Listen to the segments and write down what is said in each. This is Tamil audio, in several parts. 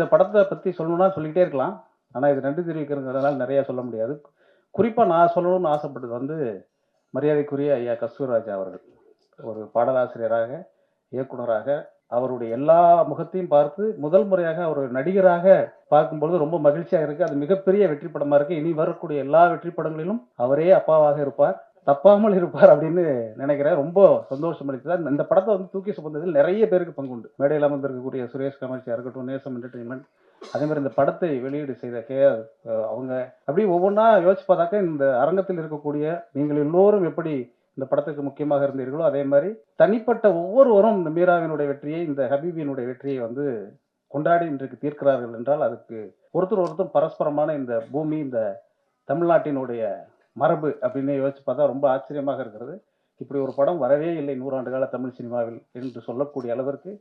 இந்த படத்தை பற்றி சொல்லணும்னா சொல்லிக்கிட்டே இருக்கலாம். ஆனால் இது நன்றி தெரிவிக்கிறதுனால நிறைய சொல்ல முடியாது. குறிப்பாக நான் சொல்லணும்னு ஆசைப்பட்டது வந்து மரியாதைக்குரிய ஐயா கஸ்தூரிராஜா அவர்கள். ஒரு பாடலாசிரியராக, இயக்குனராக, அவருடைய எல்லா முகத்தையும் பார்த்து முதல் முறையாக அவர் ஒரு நடிகராக பார்க்கும்பொழுது ரொம்ப மகிழ்ச்சியாக இருக்கு. அது மிகப்பெரிய வெற்றி படமா இருக்கு. இனி வரக்கூடிய எல்லா வெற்றி படங்களிலும் அவரே அப்பாவாக இருப்பார், தப்பாமல் இருப்பார் அப்படின்னு நினைக்கிறேன். ரொம்ப சந்தோஷம் அளித்தது. இந்த படத்தை வந்து தூக்கி சுமந்ததில் நிறைய பேருக்கு பங்குண்டு. மேடையில் அமர்ந்திருக்கக்கூடிய சுரேஷ் கமர்ச்சியா இருக்கட்டும், நேசம் என்டர்டெயின்மெண்ட், அதே மாதிரி இந்த படத்தை வெளியீடு செய்த கேஆர் அவங்க, அப்படி ஒவ்வொன்றா யோசிச்சு பார்த்தாக்க இந்த அரங்கத்தில் இருக்கக்கூடிய நீங்கள் எல்லோரும் எப்படி இந்த படத்துக்கு முக்கியமாக இருந்தீர்களோ அதே மாதிரி தனிப்பட்ட ஒவ்வொருவரும் இந்த மீராவினுடைய வெற்றியை, இந்த ஹபீபியினுடைய வெற்றியை வந்து கொண்டாடி இன்றைக்கு தீர்க்கிறார்கள் என்றால் அதுக்கு ஒருத்தர் பரஸ்பரமான இந்த பூமி, இந்த தமிழ்நாட்டினுடைய மரபு அப்படின்னு யோசிச்சு பார்த்தா ரொம்ப ஆச்சரியமாக இருக்கிறது. இப்படி ஒரு படம் வரவே இல்லை 100 ஆண்டு கால தமிழ் சினிமாவில் என்று சொல்லக்கூடிய அளவிற்கு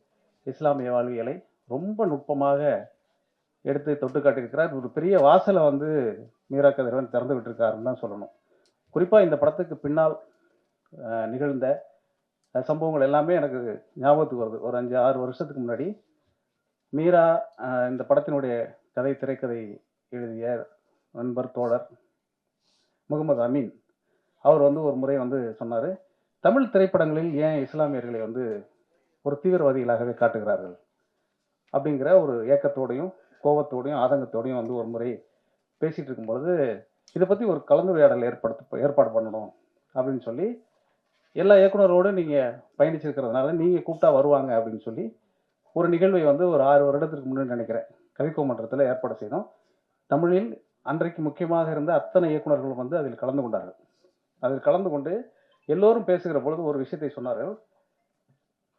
இஸ்லாமிய வாழ்வியலை ரொம்ப நுட்பமாக எடுத்து தொட்டு காட்டியிருக்கிறார். ஒரு பெரிய வாசலை வந்து மீரா கதிரவன் திறந்து விட்டிருக்காருன்னு தான் சொல்லணும். குறிப்பாக இந்த படத்துக்கு பின்னால் நிகழ்ந்த சம்பவங்கள் எல்லாமே எனக்கு ஞாபகத்துக்கு வருது. ஒரு 5-6 வருஷத்துக்கு முன்னாடி மீரா இந்த படத்தினுடைய திரைக்கதை எழுதிய நண்பர் தோழர் முகமது அமீன் அவர் வந்து ஒரு முறை வந்து சொன்னார், தமிழ் திரைப்படங்களில் ஏன் இஸ்லாமியர்களை வந்து ஒரு தீவிரவாதிகளாகவே காட்டுகிறார்கள் அப்படிங்கிற ஒரு ஏக்கத்தோடையும் கோபத்தோடையும் ஆதங்கத்தோடையும் வந்து ஒரு முறை பேசிகிட்டு இருக்கும்பொழுது இதை பற்றி ஒரு கலந்துரையாடல் ஏற்பாடு பண்ணணும் அப்படின்னு சொல்லி எல்லா இயக்குனரோடு நீங்கள் பயணிச்சிருக்கிறதுனால நீங்கள் கூப்பிட்டா வருவாங்க அப்படின்னு சொல்லி ஒரு நிகழ்வை வந்து ஒரு 6 வருடத்திற்கு முன்னாடி நினைக்கிறேன் கவிக்கோ மன்றத்தில் ஏற்பாடு செய்தோம். தமிழில் அன்றைக்கு முக்கியமாக இருந்த அத்தனை இயக்குனர்களும் வந்து அதில் கலந்து கொண்டார்கள். அதில் கலந்து கொண்டு எல்லோரும் பேசுகிற பொழுது ஒரு விஷயத்தை சொன்னார்கள்,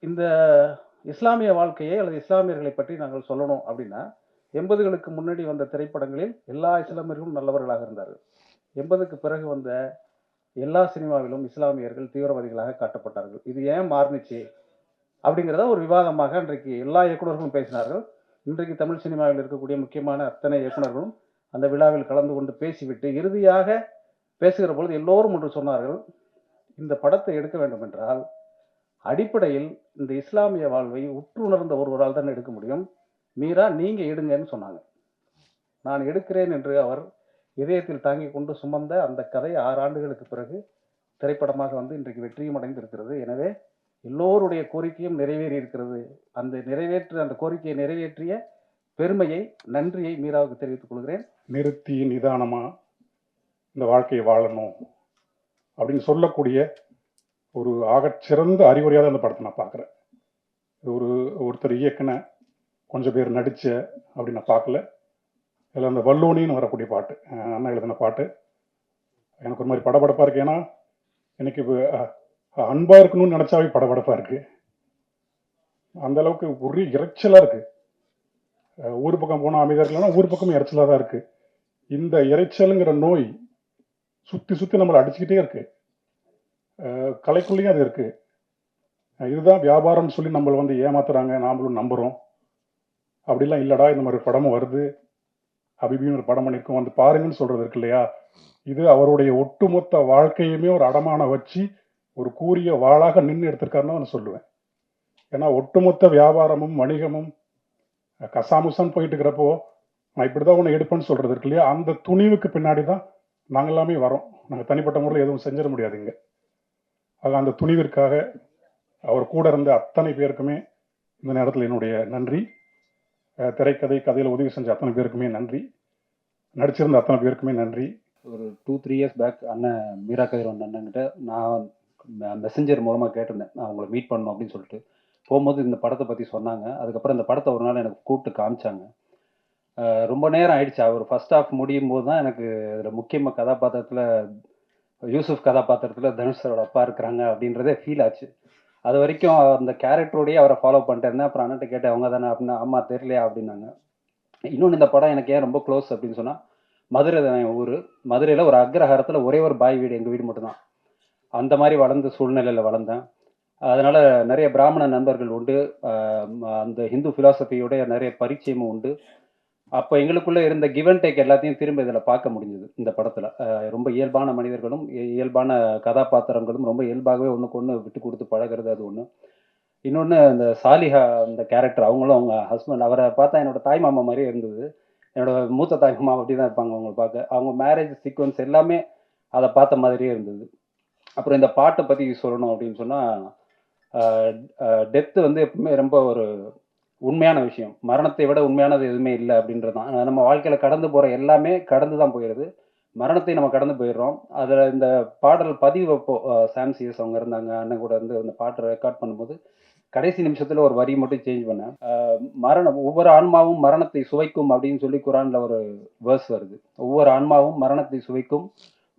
இந்த இஸ்லாமிய வாழ்க்கையை அல்லது இஸ்லாமியர்களை பற்றி நாங்கள் சொல்லணும் அப்படின்னா 80களுக்கு முன்னாடி வந்த திரைப்படங்களில் எல்லா இஸ்லாமியர்களும் நல்லவர்களாக இருந்தார்கள். 80க்கு பிறகு வந்த எல்லா சினிமாவிலும் இஸ்லாமியர்கள் தீவிரவாதிகளாக காட்டப்பட்டார்கள். இது ஏன் மாறுனுச்சு அப்படிங்கிறத ஒரு விவாதமாக அன்றைக்கு எல்லா இயக்குநர்களும் பேசினார்கள். இன்றைக்கு தமிழ் சினிமாவில் இருக்கக்கூடிய முக்கியமான அத்தனை இயக்குநர்களும் அந்த விழாவில் கலந்து கொண்டு பேசிவிட்டு இறுதியாக பேசுகிற பொழுது எல்லோரும் ஒன்று சொன்னார்கள், இந்த படத்தை எடுக்க வேண்டும் என்றால் அடிப்படையில் இந்த இஸ்லாமிய வாழ்வை உற்றுணர்ந்த ஒருவரால் தான் எடுக்க முடியும். மீரா நீங்க எடுங்கன்னு சொன்னாங்க. நான் எடுக்கிறேன் என்று அவர் இதயத்தில் தாங்கிக் கொண்டு சுமந்த அந்த கதை 6 ஆண்டுகளுக்கு பிறகு திரைப்படமாக வந்து இன்றைக்கு வெற்றியும் அடைந்திருக்கிறது. எனவே எல்லோருடைய கோரிக்கையும் நிறைவேறி இருக்கிறது. அந்த கோரிக்கையை நிறைவேற்றிய பெருமையை, நன்றியை மீராவுக்கு தெரிவித்துக் கொள்கிறேன். நிறுத்தி நிதானமா இந்த வாழ்க்கையை வாழணும் அப்படின்னு சொல்லக்கூடிய ஒரு ஆகச்சிறந்த அறிவுரையாக அந்த படத்தை நான் பார்க்குறேன். ஒருத்தர் இயக்குன கொஞ்சம் பேர் நடித்த அப்படி நான் பார்க்கல. இதில் அந்த வல்லோனின்னு வரக்கூடிய பாட்டு, அண்ணா எழுதின பாட்டு எனக்கு ஒரு மாதிரி படபடப்பாக இருக்குது. ஏன்னா எனக்கு அன்பாக இருக்கணும்னு நினச்சாவே படபடப்பாக இருக்குது. அந்த அளவுக்கு ஒரே இறைச்சலாக இருக்குது. ஊர் பக்கம் போனால் அமைதியாக இருக்கலன்னா ஊர் பக்கம் இறைச்சலாக தான் இருக்குது. இந்த இறைச்சலுங்கிற நோய் சுற்றி சுற்றி நம்மளை அடிச்சுக்கிட்டே இருக்குது. கலைக்குள்ளேயும் அது இருக்குது. இதுதான் வியாபாரம்னு சொல்லி நம்மளை வந்து ஏமாத்துறாங்க, நாமளும் நம்புகிறோம். அப்படிலாம் இல்லைடா, இந்த மாதிரி படமும் வருது, ஹபீபின்னு ஒரு படம் பண்ணியிருக்கோம் வந்து பாருங்கன்னு சொல்கிறது இருக்கு இல்லையா, இது அவருடைய ஒட்டுமொத்த வாழ்க்கையுமே ஒரு அடமான வச்சு ஒரு கூரிய வாளாக நின்று எடுத்திருக்காருன்னு நான் சொல்லுவேன். ஏன்னா ஒட்டுமொத்த வியாபாரமும் வணிகமும் கசாமுசான்னு போயிட்டு இருக்கிறப்போ நான் இப்படி தான் ஒன்று எடுப்பேன்னு சொல்கிறது இருக்கு இல்லையா, அந்த துணிவுக்கு பின்னாடி தான் நாங்கள் எல்லாமே வரோம். நாங்கள் தனிப்பட்ட முறையில் எதுவும் செஞ்சிட முடியாதுங்க. ஆக அந்த துணிவிற்காக அவர் கூட இருந்த அத்தனை பேருக்குமே இந்த நேரத்தில் என்னுடைய நன்றி. கதையில் உதவி செஞ்ச அத்தனை பேருக்குமே நன்றி. நடிச்சிருந்த அத்தனை பேருக்குமே நன்றி. ஒரு 2-3 இயர்ஸ் பேக் அண்ணன் மீரா கதிரவன் அண்ணன்கிட்ட நான் மெசஞ்சர் மூலமாக கேட்டிருந்தேன், நான் அவங்கள மீட் பண்ணணும் அப்படின்னு சொல்லிட்டு. போகும்போது இந்த படத்தை பற்றி சொன்னாங்க. அதுக்கப்புறம் இந்த படத்தை ஒரு நாள் எனக்கு கூப்பிட்டு காமிச்சாங்க. ரொம்ப நேரம் ஆயிடுச்சு. அவர் ஃபர்ஸ்ட் ஹாஃப் முடியும் போது தான் எனக்கு இதில் முக்கியமாக கதாபாத்திரத்தில் யூசுஃப் கதாபாத்திரத்தில் தனுஷ் சரோட அப்பா இருக்கிறாங்க அப்படின்றதே ஃபீல் ஆச்சு. அது வரைக்கும் அந்த கேரக்டரோடையே அவரை ஃபாலோ பண்ணிட்டு இருந்தேன். அப்புறம் அண்ணன்ட்ட கேட்டேன், அவங்க தானே அப்படின்னா, ஆமாம் தெரியலையா அப்படின்னாங்க. இன்னொன்று இந்த படம் எனக்கு ஏன் ரொம்ப க்ளோஸ் அப்படின்னு சொன்னால், மதுரை தான் என் ஊர். மதுரையில் ஒரு அக்ரஹாரத்தில் ஒரே ஒரு பாய் வீடு, எங்கள் வீடு மட்டும்தான். அந்த மாதிரி வளர்ந்த சூழ்நிலையில் வளர்ந்தேன். அதனால் நிறைய பிராமண நண்பர்கள் உண்டு. அந்த ஹிந்து ஃபிலாசபியோடைய நிறைய பரிச்சயமும் உண்டு. அப்போ எங்களுக்குள்ளே இருந்த கிவ் அண்ட் டேக் எல்லாத்தையும் திரும்ப இதில் பார்க்க முடிஞ்சது இந்த படத்தில். ரொம்ப இயல்பான மனிதர்களும் இயல்பான கதாபாத்திரங்களும் ரொம்ப இயல்பாகவே ஒன்றுக்கு ஒன்று விட்டு கொடுத்து பழகிறது அது ஒன்று. இன்னொன்று இந்த சாலிஹா அந்த கேரக்டர், அவங்களும் அவங்க ஹஸ்பண்ட், அவரை பார்த்தா என்னோட தாய் மாமா மாதிரியே இருந்தது. என்னோட மூத்த தாய் மாமா அப்படி தான் இருப்பாங்க அவங்கள பார்க்க. அவங்க மேரேஜ் சீக்வன்ஸ் எல்லாமே அதை பார்த்த மாதிரியே இருந்தது. அப்புறம் இந்த பாட்டை பற்றி சொல்லணும் அப்படின்னு சொன்னால், டெத்து வந்து எப்பவுமே ரொம்ப ஒரு உண்மையான விஷயம். மரணத்தை விட உண்மையானது எதுவுமே இல்லை அப்படின்றது தான். நம்ம வாழ்க்கையில் கடந்து போகிற எல்லாமே கடந்து தான் போயிடுது. மரணத்தை நம்ம கடந்து போயிடுறோம். அதில் இந்த பாடல் பதிவு அப்போ சாம் சிஎஸ் அவங்க இருந்தாங்க, அண்ணன் கூட இருந்து அந்த பாட்டை ரெக்கார்ட் பண்ணும்போது கடைசி நிமிஷத்துல ஒரு வரி மட்டும் சேஞ்ச் பண்ணேன். மரணம், ஒவ்வொரு ஆன்மாவும் மரணத்தை சுவைக்கும் அப்படின்னு சொல்லி குரான்ல ஒரு வேர்ஸ் வருது. ஒவ்வொரு ஆன்மாவும் மரணத்தை சுவைக்கும்,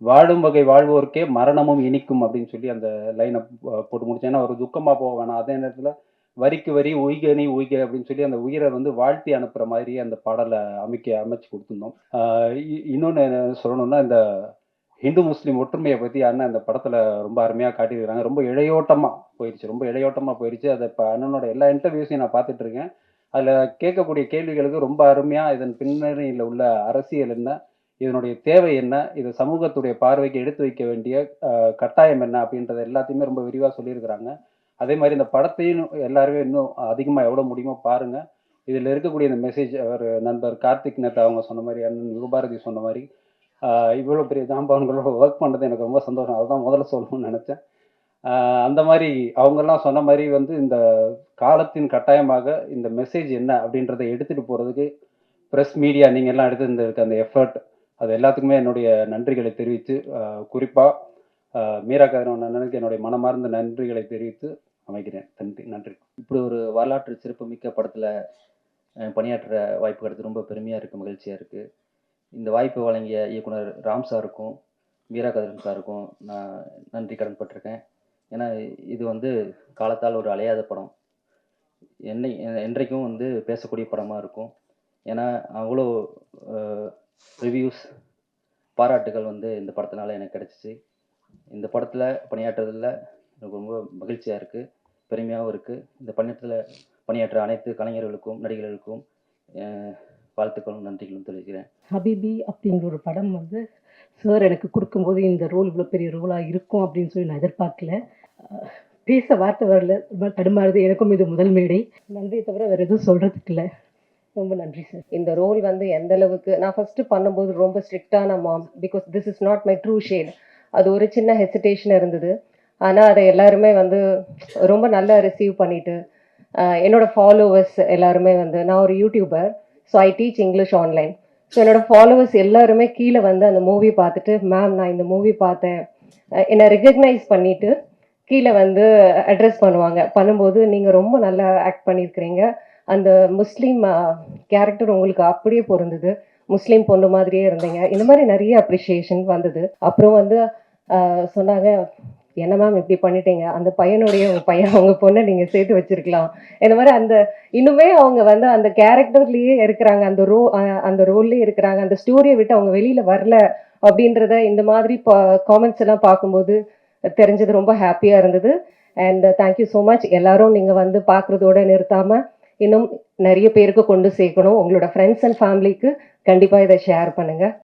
வாழும் வகை வாழ்வோருக்கே மரணமும் இனிக்கும் அப்படின்னு சொல்லி அந்த லைனை போட்டு முடிச்சேன். ஏன்னா ஒரு துக்கமா போக வேணாம், அதே நேரத்துல வரிக்கு வரி உய்க நீ உய்க அப்படின்னு சொல்லி அந்த உயிரை வந்து வாழ்த்தி அனுப்புற மாதிரி அந்த பாடலை அமைச்சு கொடுத்துருந்தோம். இன்னொன்னு என்ன சொல்லணும்னா, இந்த இந்து முஸ்லீம் ஒற்றுமையை பத்தி அண்ணன் இந்த படத்துல ரொம்ப அருமையா காட்டியிருக்கிறாங்க. ரொம்ப இழையோட்டமா போயிருச்சு. அதை இப்போ அண்ணனோட எல்லா இன்டர்வியூஸையும் நான் பார்த்துட்டு இருக்கேன். அதுல கேட்கக்கூடிய கேள்விகளுக்கு ரொம்ப அருமையா இதன் பின்னணியில் உள்ள அரசியல் என்ன, இதனுடைய தேவை என்ன, இது சமூகத்துடைய பார்வைக்கு எடுத்து வைக்க வேண்டிய கட்டாயம் என்ன அப்படின்றத எல்லாத்தையுமே ரொம்ப விரிவா சொல்லியிருக்கிறாங்க. அதே மாதிரி இந்த படத்தையும் எல்லாருமே இன்னும் அதிகமா எவ்வளவு முடியுமோ பாருங்க. இதுல இருக்கக்கூடிய இந்த மெசேஜ், அவர் நண்பர் கார்த்திக் நேத்தா அவங்க சொன்ன மாதிரி, அண்ணன் யுகபாரதி சொன்ன மாதிரி, இவ்வளோ பெரிய ஜாம்பவான்களோட ஒர்க் பண்ணது எனக்கு ரொம்ப சந்தோஷம். அதுதான் முதல்ல சொல்லணும்னு நினச்சேன். அந்த மாதிரி அவங்கெல்லாம் சொன்ன மாதிரி வந்து இந்த காலத்தின் கட்டாயமாக இந்த மெசேஜ் என்ன அப்படின்றத எடுத்துகிட்டு போகிறதுக்கு ப்ரெஸ் மீடியா நீங்கள் எல்லாம் எடுத்துருந்துருக்க அந்த எஃபர்ட், அது எல்லாத்துக்குமே என்னுடைய நன்றிகளை தெரிவித்து, குறிப்பாக மீரா கதிரவன் அண்ணனுக்கு என்னுடைய மனமார்ந்த நன்றிகளை தெரிவித்து அமைக்கிறேன். நன்றி. இப்படி ஒரு வரலாற்று சிறப்புமிக்க படத்தில் பணியாற்ற வாய்ப்பு கிடைத்து ரொம்ப பெருமையாக இருக்குது, மகிழ்ச்சியாக இருக்குது. இந்த வாய்ப்பு வழங்கிய இயக்குனர் ராம் சாருக்கும் மீரா கதிரவன் சாருக்கும் நான் நன்றி கடன்பட்டிருக்கேன். ஏன்னா இது வந்து காலத்தால் ஒரு அலையாத படம், என்றைக்கும் வந்து பேசக்கூடிய படமாக இருக்கும். ஏன்னா அவ்வளோ ரிவ்யூஸ், பாராட்டுகள் வந்து இந்த படத்தினால எனக்கு கிடச்சிச்சு. இந்த படத்தில் பணியாற்றுறதில் எனக்கு ரொம்ப மகிழ்ச்சியாக இருக்குது, பெருமையாகவும் இருக்குது. இந்த படத்தில் பணியாற்ற அனைத்து கலைஞர்களுக்கும் நடிகர்களுக்கும் வாழ்த்துக்களும் நன்றிகளும் தெரிவிக்கிறேன். ஹபீபி அப்படிங்கிற ஒரு படம் வந்து சார் எனக்கு கொடுக்கும்போது இந்த ரோல் இவ்வளோ பெரிய ரோலாக இருக்கும் அப்படின்னு சொல்லி நான் எதிர்பார்க்கல. பேச வார்த்தை வரல, ரொம்ப தடுமாறுது. எனக்கும் இது முதல் மேடை. நன்றியை தவிர வேறு எதுவும் சொல்கிறதுக்கு இல்லை. ரொம்ப நன்றி சார். இந்த ரோல் வந்து எந்த அளவுக்கு நான் ஃபஸ்ட்டு பண்ணும்போது ரொம்ப ஸ்ட்ரிக்டான ma'am, because this is not my true shade. அது ஒரு சின்ன ஹெசிடேஷன் இருந்தது. ஆனால் அதை எல்லாருமே வந்து ரொம்ப நல்லா ரிசீவ் பண்ணிவிட்டு, என்னோடய ஃபாலோவர்ஸ் எல்லாருமே வந்து, நான் ஒரு YouTuber, so I teach English online. So என்னோடய ஃபாலோவர்ஸ் எல்லாருமே கீழே வந்து அந்த மூவி பார்த்துட்டு, மேம் நான் இந்த மூவி பார்த்தேன், என்னை ரெகக்னைஸ் பண்ணிவிட்டு கீழே வந்து அட்ரஸ் பண்ணும்போது நீங்கள் ரொம்ப நல்லா ஆக்ட் பண்ணியிருக்கிறீங்க, அந்த முஸ்லீம் கேரக்டர் உங்களுக்கு அப்படியே பொருந்தது, முஸ்லீம் பொண்ணு மாதிரியே இருந்தீங்க, இந்த மாதிரி நிறைய அப்ரிஷியேஷன் வந்தது. அப்புறம் வந்து சொன்னாங்க, என்ன மேம் இப்படி பண்ணிட்டீங்க, அந்த பையன் அவங்க பொண்ணை நீங்கள் சேர்த்து வச்சிருக்கலாம். இந்த மாதிரி அந்த இன்னுமே அவங்க வந்து அந்த கேரக்டர்லேயே இருக்கிறாங்க, அந்த ரோல்லே இருக்கிறாங்க, அந்த ஸ்டோரியை விட்டு அவங்க வெளியில் வரல அப்படின்றத இந்த மாதிரி காமெண்ட்ஸ் எல்லாம் பார்க்கும்போது தெரிஞ்சது. ரொம்ப ஹாப்பியாக இருந்தது. And thank you so much. எல்லாரும் நீங்கள் வந்து பார்க்குறதோட நிறுத்தாமல் இன்னும் நிறைய பேருக்கு கொண்டு சேர்க்கணும். உங்களோட ஃப்ரெண்ட்ஸ் அண்ட் ஃபேமிலிக்கு கண்டிப்பாக இதை ஷேர் பண்ணுங்கள்.